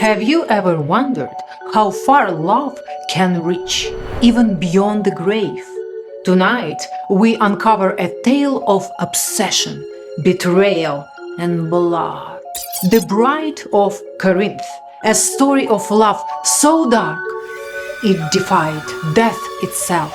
Have you ever wondered how far love can reach, even beyond the grave? Tonight, we uncover a tale of obsession, betrayal, and blood. The Bride of Corinth, a story of love so dark, it defied death itself.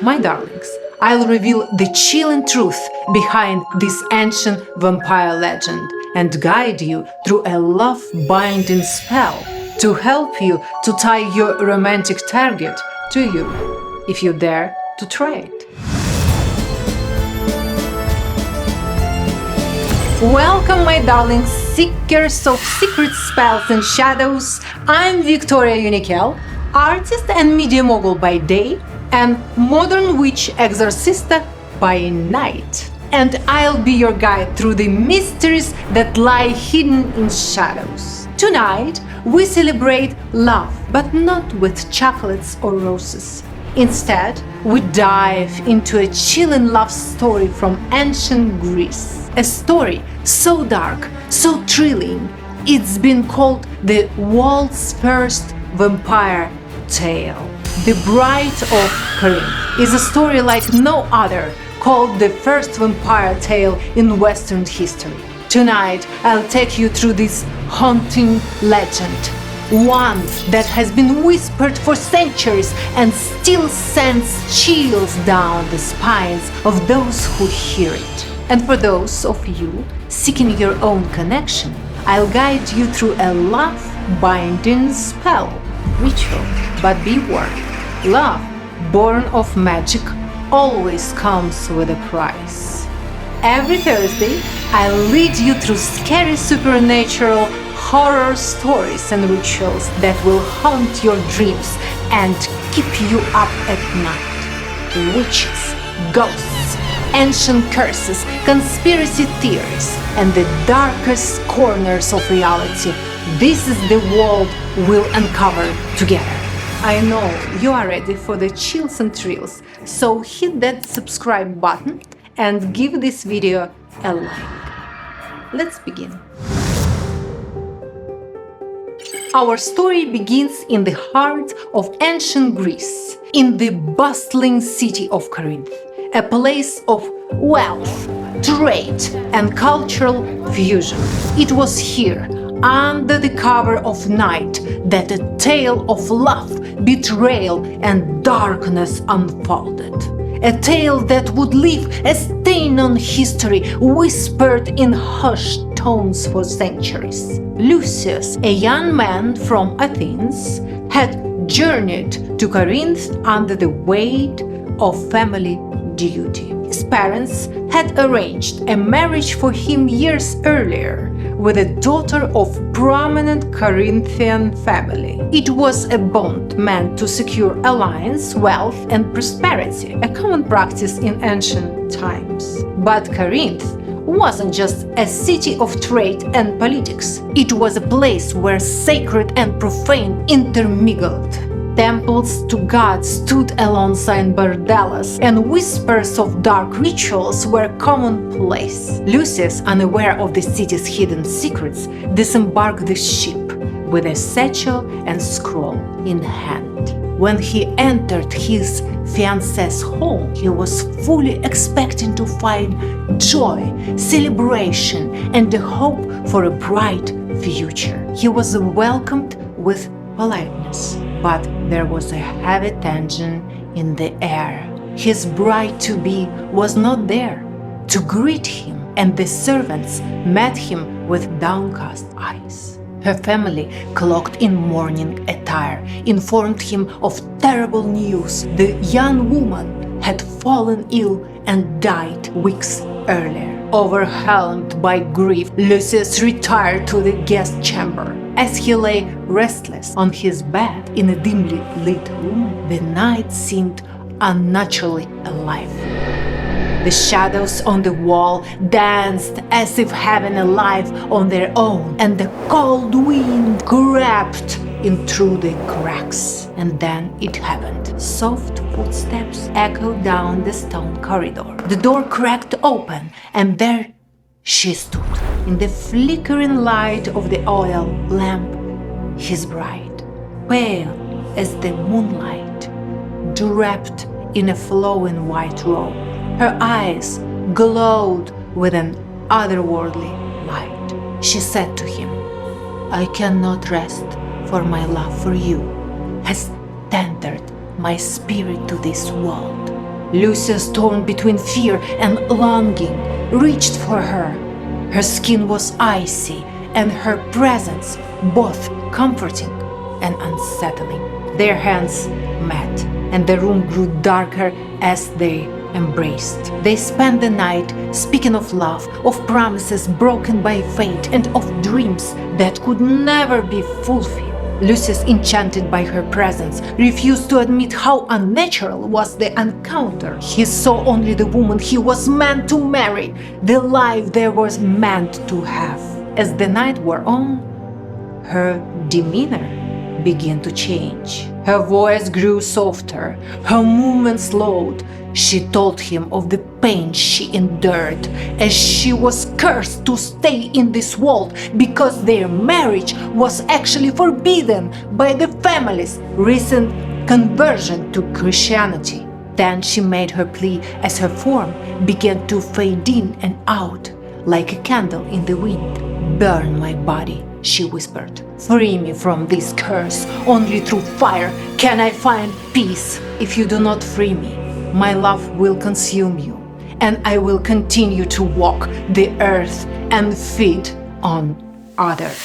My darlings, I'll reveal the chilling truth behind this ancient vampire legend and guide you through a love-binding spell to help you to tie your romantic target to you, if you dare to try it. Welcome, my darlings, seekers of secret spells and shadows. I'm Victoria Unikel, artist and media mogul by day and modern witch exorcista by night. And I'll be your guide through the mysteries that lie hidden in shadows. Tonight, we celebrate love, but not with chocolates or roses. Instead, we dive into a chilling love story from ancient Greece. A story so dark, so thrilling, it's been called the world's first vampire tale. The Bride of Corinth is a story like no other, called the first vampire tale in Western history. Tonight, I'll take you through this haunting legend, one that has been whispered for centuries and still sends chills down the spines of those who hear it. And for those of you seeking your own connection, I'll guide you through a love-binding spell, ritual. But be warned, love, born of magic, always comes with a price. Every Thursday, I'll lead you through scary supernatural horror stories and rituals that will haunt your dreams and keep you up at night. Witches, ghosts, ancient curses, conspiracy theories, and the darkest corners of reality. This is the world we'll uncover together. I know you are ready for the chills and thrills, so hit that subscribe button and give this video a like. Let's begin. Our story begins in the heart of ancient Greece, in the bustling city of Corinth, a place of wealth, trade, and cultural fusion. It was here, under the cover of night, that a tale of love, betrayal, and darkness unfolded. A tale that would leave a stain on history, whispered in hushed tones for centuries. Lucius, a young man from Athens, had journeyed to Corinth under the weight of family duty. His parents had arranged a marriage for him years earlier with a daughter of prominent Corinthian family. It was a bond meant to secure alliance, wealth, and prosperity, a common practice in ancient times. But Corinth wasn't just a city of trade and politics. It was a place where sacred and profane intermingled. Temples to gods stood alongside bordellos, and whispers of dark rituals were commonplace. Lucius, unaware of the city's hidden secrets, disembarked the ship with a satchel and scroll in hand. When he entered his fiancée's home, he was fully expecting to find joy, celebration, and the hope for a bright future. He was welcomed with politeness, but there was a heavy tension in the air. His bride-to-be was not there to greet him, and the servants met him with downcast eyes. Her family, cloaked in mourning attire, informed him of terrible news. The young woman had fallen ill and died weeks earlier. Overwhelmed by grief, Lucius retired to the guest chamber. As he lay restless on his bed in a dimly lit room, the night seemed unnaturally alive. The shadows on the wall danced as if having a life on their own, and the cold wind crept in through the cracks. And then it happened. Soft footsteps echoed down the stone corridor. The door cracked open, and there she stood. In the flickering light of the oil lamp, his bride, pale as the moonlight, draped in a flowing white robe. Her eyes glowed with an otherworldly light. She said to him, "I cannot rest, for my love for you has tendered my spirit to this world." Lucius, torn between fear and longing, reached for her. Her skin was icy, and her presence both comforting and unsettling. Their hands met, and the room grew darker as they embraced. They spent the night speaking of love, of promises broken by fate, and of dreams that could never be fulfilled. Lucius, enchanted by her presence, refused to admit how unnatural was the encounter. He saw only the woman he was meant to marry, the life they was meant to have. As the night wore on, her demeanor began to change. Her voice grew softer, her movements slowed. She told him of the pain she endured as she was cursed to stay in this world because their marriage was actually forbidden by the family's recent conversion to Christianity. Then she made her plea as her form began to fade in and out like a candle in the wind. "Burn my body," she whispered. "Free me from this curse. Only through fire can I find peace. If you do not free me, my love will consume you, and I will continue to walk the earth and feed on others."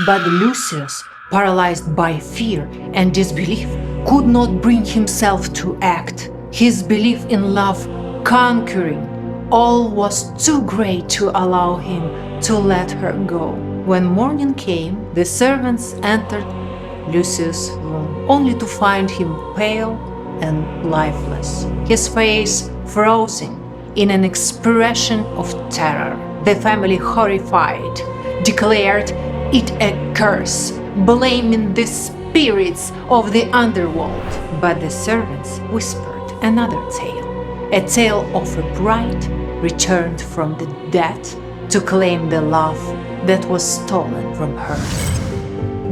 But Lucius, paralyzed by fear and disbelief, could not bring himself to act. His belief in love conquering all was too great to allow him to let her go. When morning came, the servants entered Lucius' room, only to find him pale and lifeless, his face frozen in an expression of terror. The family, horrified, declared it a curse, blaming the spirits of the underworld. But the servants whispered another tale, a tale of a bride returned from the dead to claim the love that was stolen from her.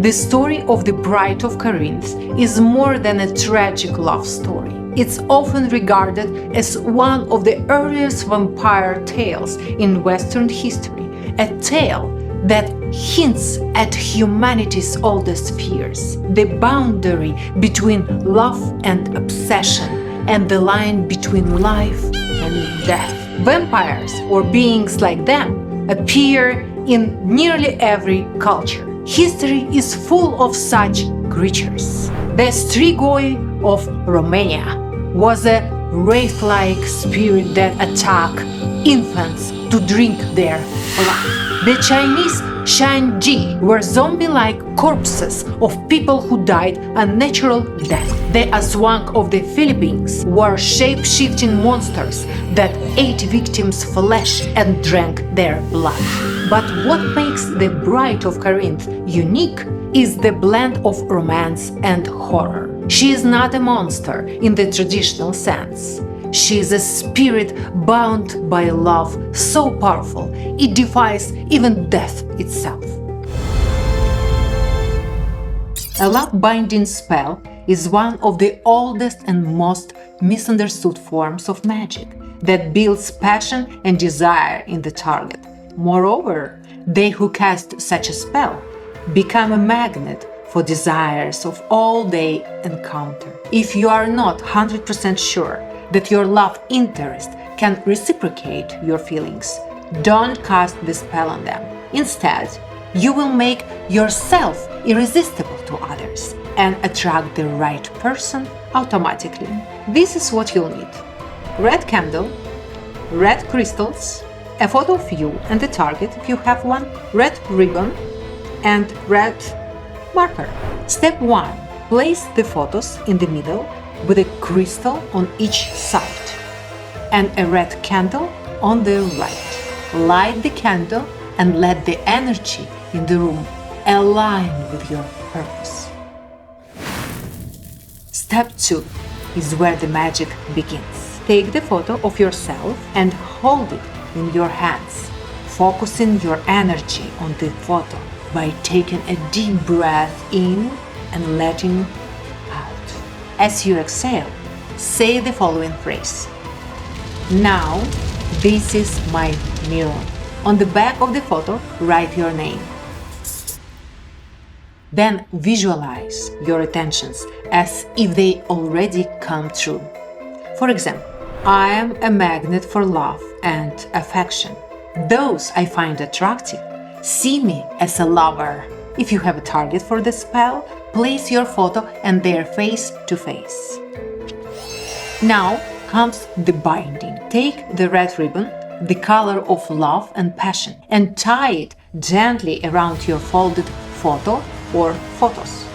The story of the Bride of Corinth is more than a tragic love story. It's often regarded as one of the earliest vampire tales in Western history, a tale that hints at humanity's oldest fears, the boundary between love and obsession, and the line between life and death. Vampires, or beings like them, appear in nearly every culture. History is full of such creatures. The Strigoi of Romania was a wraith-like spirit that attacked infants to drink their blood. The Chinese Shanji were zombie-like corpses of people who died a natural death. The Aswang of the Philippines were shape-shifting monsters that ate victims' flesh and drank their blood. But what makes the Bride of Corinth unique is the blend of romance and horror. She is not a monster in the traditional sense. She is a spirit bound by love so powerful it defies even death itself. A love-binding spell is one of the oldest and most misunderstood forms of magic that builds passion and desire in the target. Moreover, they who cast such a spell become a magnet for desires of all they encounter. If you are not 100% sure that your love interest can reciprocate your feelings, don't cast the spell on them. Instead, you will make yourself irresistible to others and attract the right person automatically. This is what you'll need: red candle, red crystals, a photo of you and the target if you have one, red ribbon, and red marker. Step 1. Place the photos in the middle with a crystal on each side and a red candle on the right. Light the candle and let the energy in the room align with your purpose. Step 2 is where the magic begins. Take the photo of yourself and hold it in your hands, focusing your energy on the photo. by taking a deep breath in and letting out. As you exhale, say the following phrase. Now, this is my mirror. On the back of the photo, write your name. Then visualize your intentions as if they already come true. For example, I am a magnet for love and affection. Those I find attractive. See me as a lover. If you have a target for the spell, place your photo and their face to face. Now comes the binding. Take the red ribbon, the color of love and passion, and tie it gently around your folded photo or photos.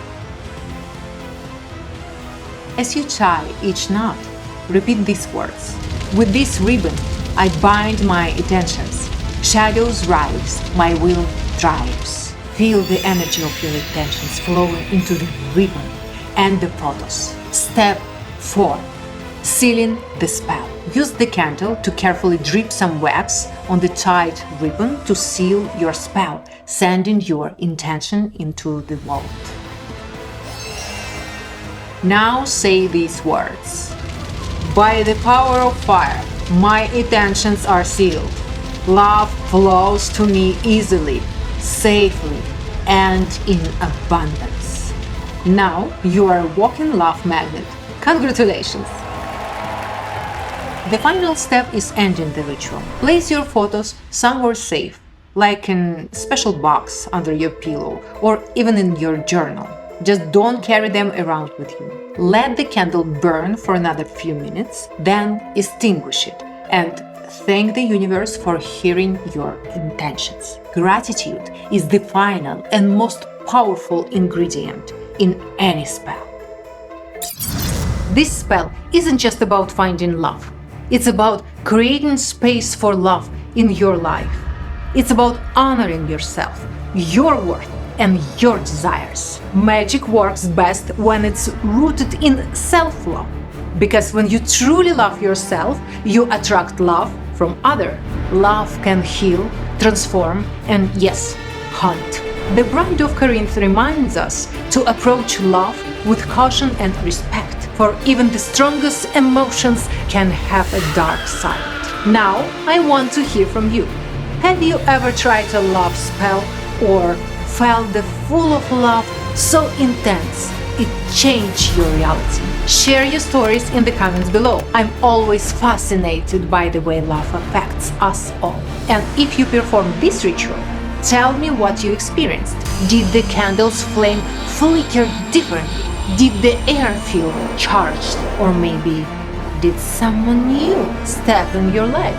As you tie each knot, repeat these words. With this ribbon, I bind my intentions. Shadows rise, my will drives. Feel the energy of your intentions flowing into the ribbon and the photos. Step 4. Sealing the spell. Use the candle to carefully drip some wax on the tied ribbon to seal your spell, sending your intention into the vault. Now say these words. By the power of fire, my intentions are sealed. Love flows to me easily, safely, and in abundance. Now you are a walking love magnet. Congratulations! The final step is ending the ritual. Place your photos somewhere safe, like in a special box under your pillow or even in your journal. Just don't carry them around with you. Let the candle burn for another few minutes, then extinguish it and thank the universe for hearing your intentions. Gratitude is the final and most powerful ingredient in any spell. This spell isn't just about finding love. It's about creating space for love in your life. It's about honoring yourself, your worth, and your desires. Magic works best when it's rooted in self-love. Because when you truly love yourself, you attract love from others. Love can heal, transform, and yes, haunt. The Bride of Corinth reminds us to approach love with caution and respect. For even the strongest emotions can have a dark side. Now, I want to hear from you. Have you ever tried a love spell or felt the full of love so intense it changed your reality? Share your stories in the comments below. I'm always fascinated by the way love affects us all. And if you perform this ritual, tell me what you experienced. Did the candle's flame flicker differently? Did the air feel charged? Or maybe did someone new step in your life?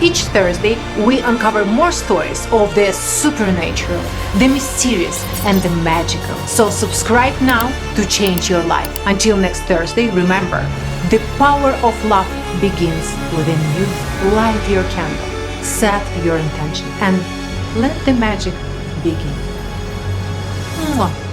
Each Thursday, we uncover more stories of the supernatural, the mysterious, and the magical. So subscribe now to change your life. Until next Thursday, remember, the power of love begins within you. Light your candle, set your intention, and let the magic begin. Mwah.